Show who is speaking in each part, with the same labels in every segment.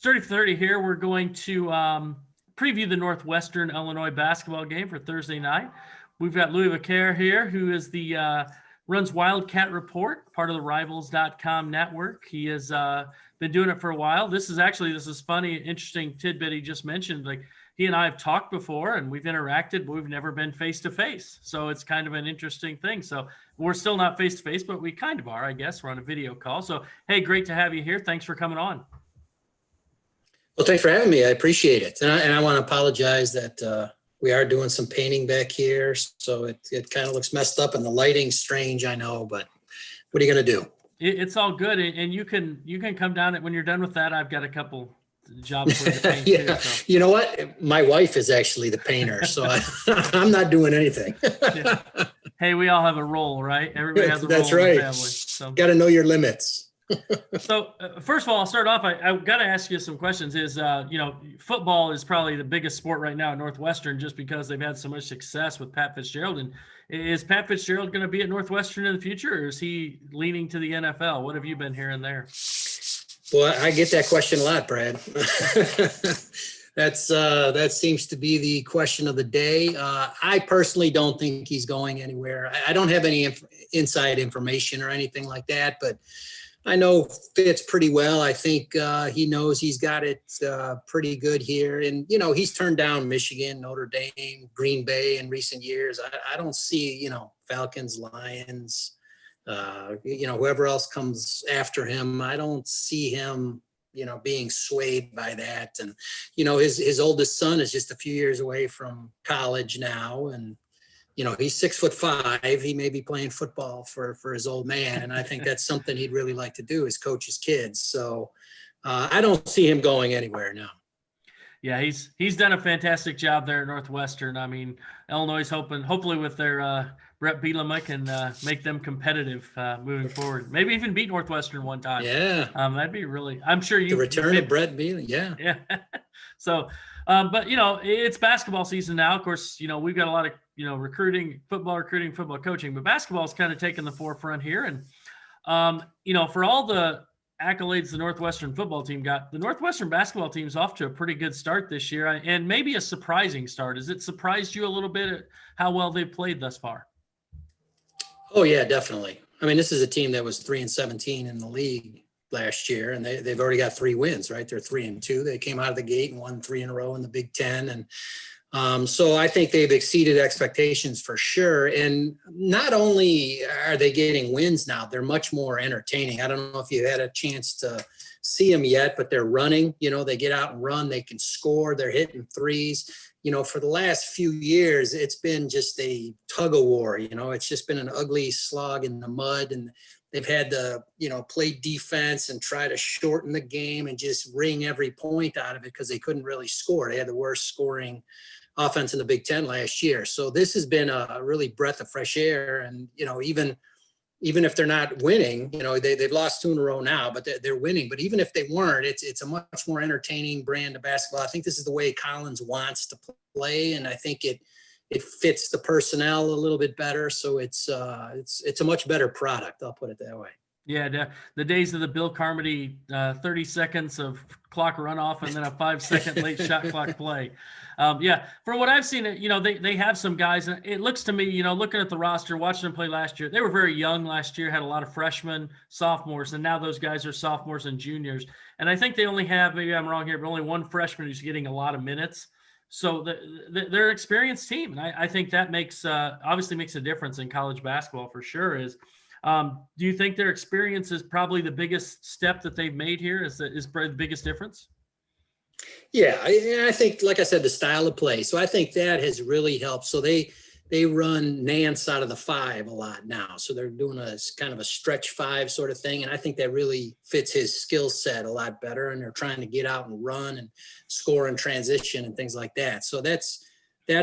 Speaker 1: Sturdy 30 here. We're going to preview the Northwestern Illinois basketball game for Thursday night. We've got Louie Vaccher here, who is the runs Wildcat Report, part of the Rivals.com network. He has been doing it for a while. This is funny, interesting tidbit he just mentioned. Like, he and I have talked before and we've interacted, but we've never been face-to-face. So it's kind of an interesting thing. So we're still not face-to-face, but we kind of are, I guess. We're on a video call. So, hey, great to have you here. Thanks for coming on.
Speaker 2: Well, thanks for having me. I appreciate it. And I want to apologize that we are doing some painting back here. So it kind of looks messed up and the lighting's strange, I know, but what are you going to do?
Speaker 1: It's all good. And you can come down when you're done with that. I've got a couple jobs for you to paint
Speaker 2: yeah.
Speaker 1: too, so.
Speaker 2: You know what? My wife is actually the painter, so I'm not doing anything.
Speaker 1: Yeah. Hey, we all have a role, right? Everybody has a role
Speaker 2: That's right.
Speaker 1: in the family. So.
Speaker 2: Got to know your limits.
Speaker 1: So first of all, I'll start off. I got to ask you some questions. Football is probably the biggest sport right now at Northwestern just because they've had so much success with Pat Fitzgerald. And is Pat Fitzgerald going to be at Northwestern in the future, or is he leaning to the NFL? What have you been hearing there?
Speaker 2: Well, I get that question a lot, Brad. That seems to be the question of the day. I personally don't think he's going anywhere. I don't have any inside information or anything like that, but I know Fitz pretty well. I think he knows he's got it pretty good here. And, he's turned down Michigan, Notre Dame, Green Bay in recent years. I don't see, Falcons, Lions, whoever else comes after him. I don't see him, being swayed by that. And, his oldest son is just a few years away from college now. And, he's 6'5". He may be playing football for his old man. And I think that's something he'd really like to do is coach his kids. So I don't see him going anywhere now.
Speaker 1: Yeah, he's done a fantastic job there at Northwestern. I mean, Illinois is hopefully with their Brett Bielema can make them competitive moving forward. Maybe even beat Northwestern one time.
Speaker 2: Yeah.
Speaker 1: That'd be really, I'm sure you.
Speaker 2: The return of Brett Bielema, yeah.
Speaker 1: Yeah. So, but, it's basketball season now. Of course, we've got a lot of, recruiting, football coaching, but basketball is kind of taking the forefront here. And, for all the accolades the Northwestern football team got, the Northwestern basketball team's off to a pretty good start this year, and maybe a surprising start. Has it surprised you a little bit at how well they've played thus far?
Speaker 2: Oh yeah, definitely. I mean, this is a team that was 3-17 in the league last year, and they've already got 3 wins, right? They're 3-2. They came out of the gate and won 3 in a row in the Big Ten. And so I think they've exceeded expectations for sure. And not only are they getting wins now, they're much more entertaining. I don't know if you had a chance to see them yet, but they're running, they get out and run, they can score, they're hitting threes. For the last few years, it's been just a tug of war. It's just been an ugly slog in the mud, and they've had to, play defense and try to shorten the game and just wring every point out of it because they couldn't really score. They had the worst scoring offense in the Big Ten last year. So this has been a really breath of fresh air. And, even if they're not winning, they've lost 2 in a row now, but they're winning. But even if they weren't, it's a much more entertaining brand of basketball. I think this is the way Collins wants to play, and I think it fits the personnel a little bit better. So it's a much better product. I'll put it that way.
Speaker 1: Yeah, the days of the Bill Carmody 30 seconds of clock runoff and then a 5-second late shot clock play. For what I've seen, they have some guys, and it looks to me, looking at the roster, watching them play last year, they were very young last year, had a lot of freshmen, sophomores, and now those guys are sophomores and juniors. And I think they only have, maybe I'm wrong here, but only one freshman who's getting a lot of minutes. So they're an experienced team. And I think that obviously makes a difference in college basketball for sure. Do you think their experience is probably the biggest step that they've made here? Is the biggest difference?
Speaker 2: Yeah, I think, like I said, the style of play. So I think that has really helped. So they run Nance out of the 5 a lot now. So they're doing a kind of a stretch 5 sort of thing. And I think that really fits his skill set a lot better. And they're trying to get out and run and score in transition and things like that. So that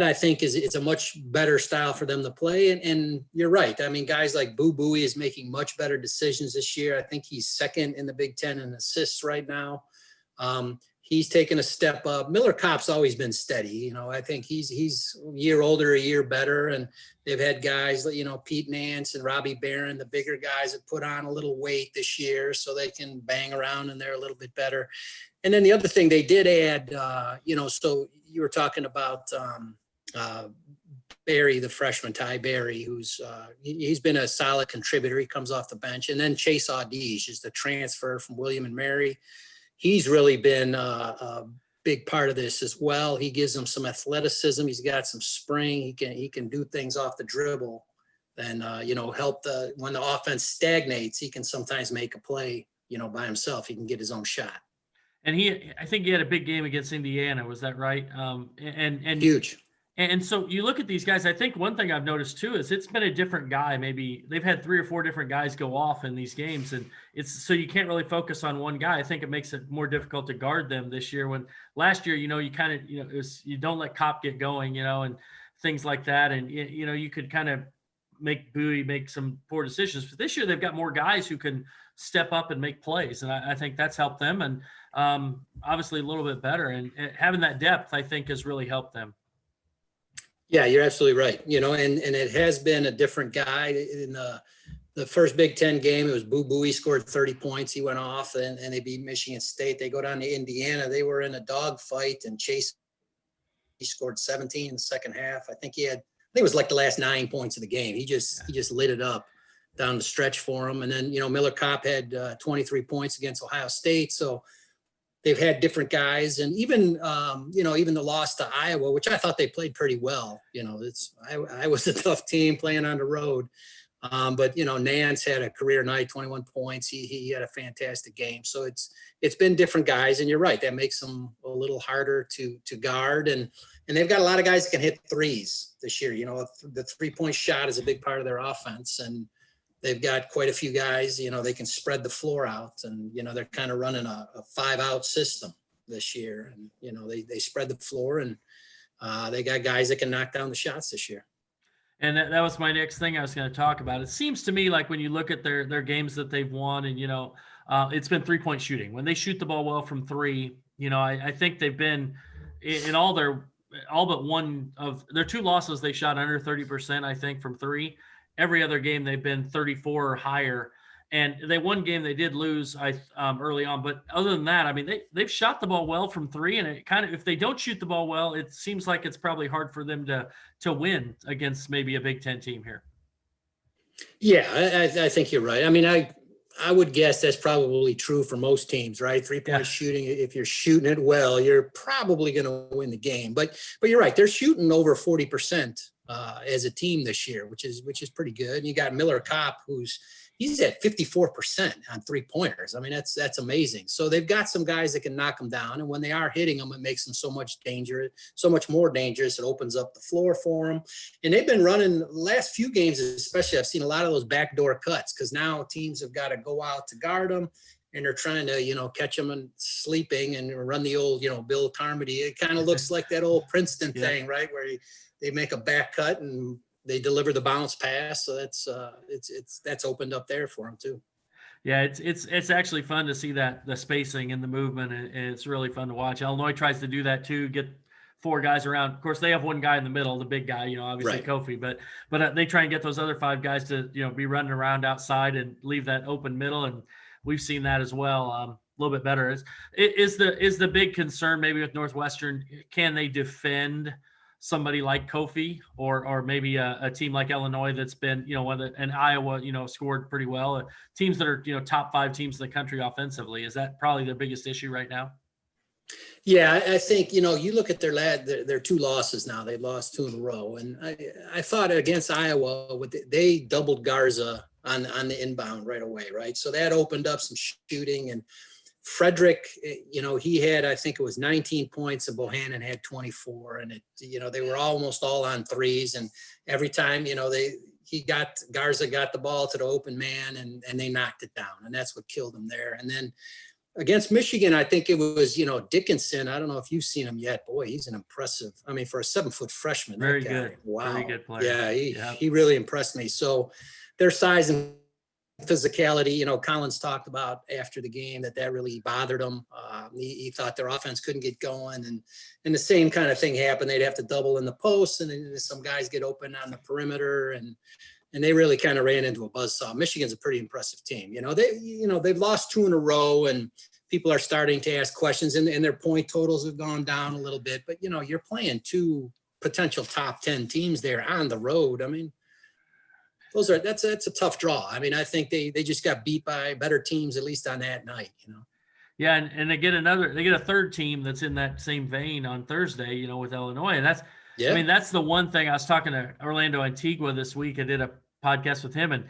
Speaker 2: I think it's a much better style for them to play. And you're right. I mean, guys like Boo Buie is making much better decisions this year. I think he's second in the Big Ten in assists right now. he's taken a step up. Miller Kopp's always been steady. You know, I think he's a year older, a year better. And they've had guys, you know, Pete Nance and Robbie Barron, the bigger guys that put on a little weight this year so they can bang around and they're a little bit better. And then the other thing they did add, you know, so you were talking about Barry, the freshman, Ty Barry, who's he's been a solid contributor. He comes off the bench. And then Chase Audige is the transfer from William and Mary. He's really been a big part of this as well. He gives them some athleticism. He's got some spring. He can do things off the dribble and, you know, help when the offense stagnates, he can sometimes make a play, you know, by himself. He can get his own shot.
Speaker 1: And I think he had a big game against Indiana. Was that right? And
Speaker 2: huge.
Speaker 1: And so you look at these guys, I think one thing I've noticed too is it's been a different guy. Maybe they've had 3 or 4 different guys go off in these games. And it's so you can't really focus on one guy. I think it makes it more difficult to guard them this year. When last year, you know, you kind of, you know, you don't let Kopp get going, you know, and things like that. And, you know, you could kind of make Bowie make some poor decisions. But this year they've got more guys who can step up and make plays. And I think that's helped them. And obviously a little bit better. And having that depth, I think, has really helped them.
Speaker 2: Yeah, you're absolutely right. You know, and it has been a different guy in the first Big Ten game. It was Boo Boo. He scored 30 points. He went off and they beat Michigan State. They go down to Indiana. They were in a dogfight and Chase, he scored 17 in the second half. I think it was like the last 9 points of the game. He just lit it up down the stretch for him. And then, you know, Miller Kopp had 23 points against Ohio State. So they've had different guys, and even, you know, even the loss to Iowa, which I thought they played pretty well. You know, I was a tough team playing on the road. But, you know, Nance had a career night, 21 points. He had a fantastic game. So it's been different guys, and you're right. That makes them a little harder to guard. And they've got a lot of guys that can hit threes this year. You know, the 3-point shot is a big part of their offense, and they've got quite a few guys, you know, they can spread the floor out, and, you know, they're kind of running a 5-out system this year. And, you know, they spread the floor, and they got guys that can knock down the shots this year.
Speaker 1: And that was my next thing I was going to talk about. It seems to me like when you look at their games that they've won, and, you know, it's been 3-point shooting. When they shoot the ball well from 3, you know, I think they've been in all but one of their 2 losses, they shot under 30%, I think, from 3. Every other game they've been 34 or higher, and they one game they did lose early on. But other than that, I mean, they've shot the ball well from 3, and it kind of, if they don't shoot the ball well, it seems like it's probably hard for them to win against maybe a Big Ten team here.
Speaker 2: Yeah, I think you're right. I mean, I would guess that's probably true for most teams, right? 3-point shooting, if you're shooting it well, you're probably going to win the game. But you're right, they're shooting over 40%. As a team this year, which is pretty good. And you got Miller Kopp, he's at 54% on 3-pointers. I mean, that's amazing. So they've got some guys that can knock them down, and when they are hitting them, it makes them so much more dangerous. It opens up the floor for them. And they've been running the last few games, especially. I've seen a lot of those backdoor cuts, because now teams have got to go out to guard them, and they're trying to, you know, catch them and sleeping and run the old, you know, Bill Carmody. It kind of looks like that old Princeton thing, right, where they make a back cut and they deliver the bounce pass. So that's opened up there for them too.
Speaker 1: Yeah, it's actually fun to see that the spacing and the movement, and it's really fun to watch. Illinois tries to do that too, get 4 guys around. Of course, they have one guy in the middle, the big guy, you know, obviously right. Kofi, but they try and get those other 5 guys to, you know, be running around outside and leave that open middle, and we've seen that as well. A little bit better. Is the big concern maybe with Northwestern? Can they defend somebody like Kofi, or maybe a team like Illinois that's been, you know, and Iowa, you know, scored pretty well. Teams that are, you know, top 5 teams in the country offensively. Is that probably their biggest issue right now?
Speaker 2: Yeah, I think, you know, you look at their 2 losses now. They've lost 2 in a row, and I thought against Iowa, they doubled Garza on the inbound right away, right? So that opened up some shooting. And Frederick, you know, he had, I think it was 19 points, and Bohannon had 24, and you know, they were almost all on 3s. And every time, you know, Garza got the ball to the open man, and they knocked it down, and that's what killed them there. And then against Michigan, I think it was, you know, Dickinson. I don't know if you've seen him yet. Boy, he's an impressive, I mean, for a 7-foot freshman.
Speaker 1: Very good.
Speaker 2: Wow.
Speaker 1: Very good player.
Speaker 2: Yeah, he really impressed me. So their size and physicality. You know, Collins talked about after the game that really bothered him. He thought their offense couldn't get going, and the same kind of thing happened. They'd have to double in the post, and then some guys get open on the perimeter, and they really kind of ran into a buzzsaw. Michigan's a pretty impressive team. They've lost 2 in a row, and people are starting to ask questions, and their point totals have gone down a little bit. But, you're playing 2 potential top 10 teams there on the road. I mean, that's a tough draw. I mean, I think they just got beat by better teams, at least on that night,
Speaker 1: Yeah, and they get a third team that's in that same vein on Thursday, with Illinois. And I mean, that's the one thing. I was talking to Orlando Antigua this week. I did a podcast with him, and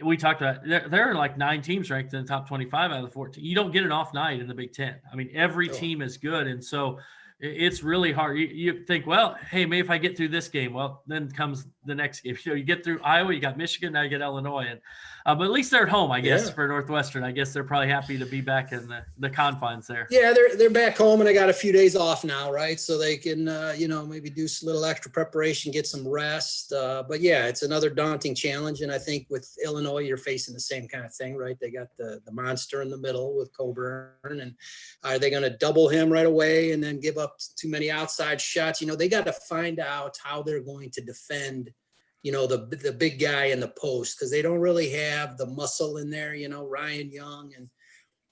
Speaker 1: we talked about there are like 9 teams ranked in the top 25 out of the 14. You don't get an off night in the Big Ten. I mean, every team is good, and so it's really hard. You think, well, hey, maybe if I get through this game, well, then comes the next game. You get through Iowa, you got Michigan, now you get Illinois, and but at least they're at home, I guess, for Northwestern. I guess they're probably happy to be back in the confines there.
Speaker 2: Yeah, they're back home, and they got a few days off now, right? So they can, maybe do a little extra preparation, get some rest. But yeah, it's another daunting challenge, and I think with Illinois, you're facing the same kind of thing, right? They got the monster in the middle with Coburn, and are they going to double him right away and then give up too many outside shots? They got to find out how they're going to defend the big guy in the post, because they don't really have the muscle in there, Ryan Young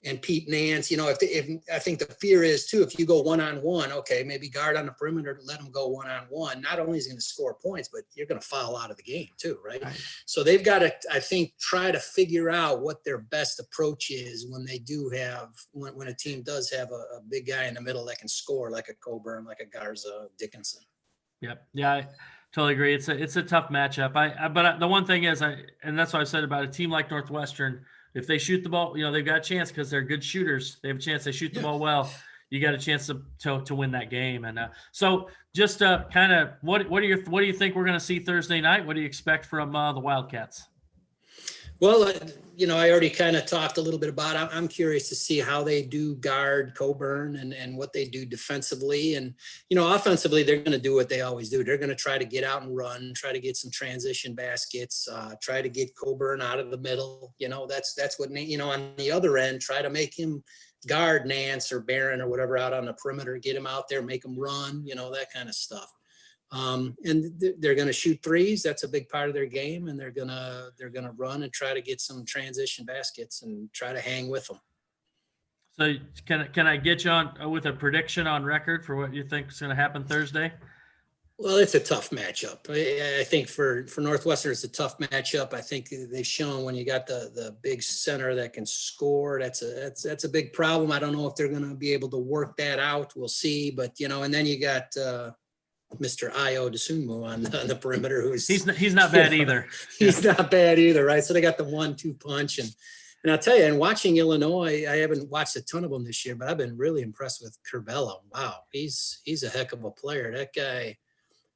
Speaker 2: and Pete Nance. If I think the fear is too, if you go 1-on-1, okay, maybe guard on the perimeter, let them go 1-on-1. Not only is he going to score points, but you're going to foul out of the game too, right? So they've got to, I think, try to figure out what their best approach is when they do have, when a team does have a big guy in the middle that can score, like a Coburn, like a Garza, Dickinson.
Speaker 1: Yep. Yeah. I totally agree. It's a tough matchup. But the one thing is, and that's what I said about a team like Northwestern. If they shoot the ball, they've got a chance because they're good shooters. They have a chance. They shoot the ball well. You got a chance to win that game. And so, just kind of, what do you think we're going to see Thursday night? What do you expect from the Wildcats?
Speaker 2: Well, I already kind of talked a little bit about it. I'm curious to see how they do guard Coburn and what they do defensively. And, offensively, they're going to do what they always do. They're going to try to get out and run, try to get some transition baskets, try to get Coburn out of the middle. That's what, on the other end, try to make him guard Nance or Barron or whatever out on the perimeter, get him out there, make him run, that kind of stuff. And they're going to shoot threes. That's a big part of their game. And they're going to run and try to get some transition baskets and try to hang with them.
Speaker 1: So can I get you on with a prediction on record for what you think is going to happen Thursday?
Speaker 2: Well, it's a tough matchup. I think for Northwestern, it's a tough matchup. I think they've shown when you got the big center that can score, that's a big problem. I don't know if they're going to be able to work that out. We'll see. But, and then you got Mr. Ayo Dosunmu on the perimeter, who's
Speaker 1: he's not bad either.
Speaker 2: He's not bad either, right? So they got the 1-2 punch, and I'll tell you, and watching Illinois, I haven't watched a ton of them this year, but I've been really impressed with Curbelo. Wow, he's a heck of a player. That guy,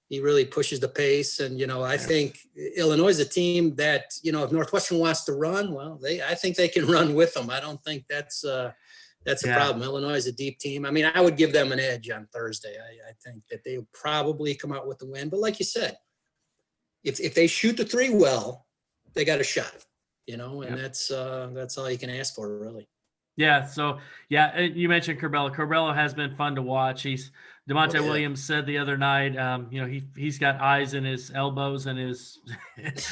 Speaker 2: he really pushes the pace, and I think Illinois is a team that if Northwestern wants to run, well, I think they can run with them. I don't think that's a problem. Illinois is a deep team. I mean, I would give them an edge on Thursday. I think that they'll probably come out with the win. But like you said, if they shoot the 3 well, they got a shot, and that's all you can ask for, really.
Speaker 1: Yeah. So, you mentioned Curbelo. Curbelo has been fun to watch. DeMonte Williams said the other night, he's got eyes in his elbows and his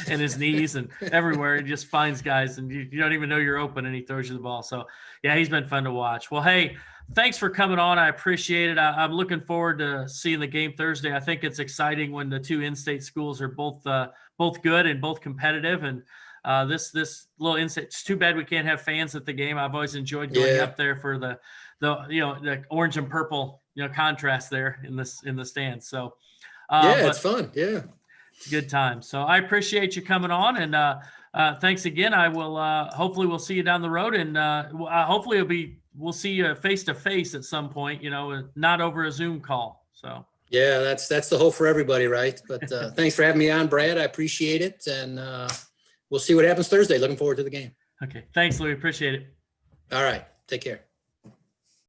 Speaker 1: and his knees and everywhere. He just finds guys, and you don't even know you're open, and he throws you the ball. So, yeah, he's been fun to watch. Well, hey, thanks for coming on. I appreciate it. I'm looking forward to seeing the game Thursday. I think it's exciting when the 2 in-state schools are both good and both competitive. And this little in-state, it's too bad we can't have fans at the game. I've always enjoyed going up there for the orange and purple contrast there in the stands. So
Speaker 2: it's fun. Yeah,
Speaker 1: it's a good time. So I appreciate you coming on, and thanks again. I will hopefully we'll see you down the road, and hopefully we'll see you face to face at some point, not over a Zoom call. So
Speaker 2: yeah, that's the hope for everybody, right? But thanks for having me on, Brad. I appreciate it, and we'll see what happens Thursday. Looking forward to the game.
Speaker 1: Okay, thanks, Louie. Appreciate it.
Speaker 2: All right, take care.